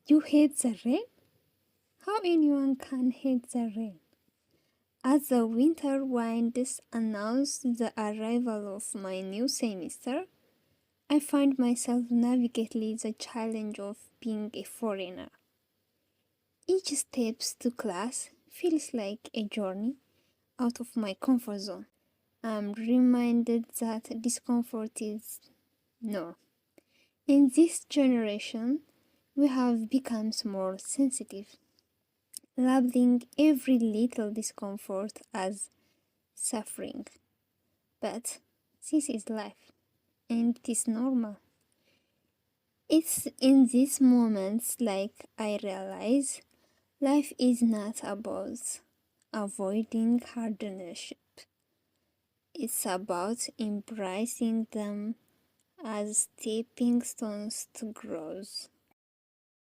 You hate the rain? How anyone can hate the rain? As the winter winds announce the arrival of my new semester, I find myself navigating the challenge of being a foreigner. Each step to class feels like a journey out of my comfort zone. I'm reminded that discomfort is no. In this generation, we have become more sensitive, labeling every little discomfort as suffering. But this is life, and it is normal. It's in these moments like I realize life is not about avoiding hardship. It's about embracing them as stepping stones to growth.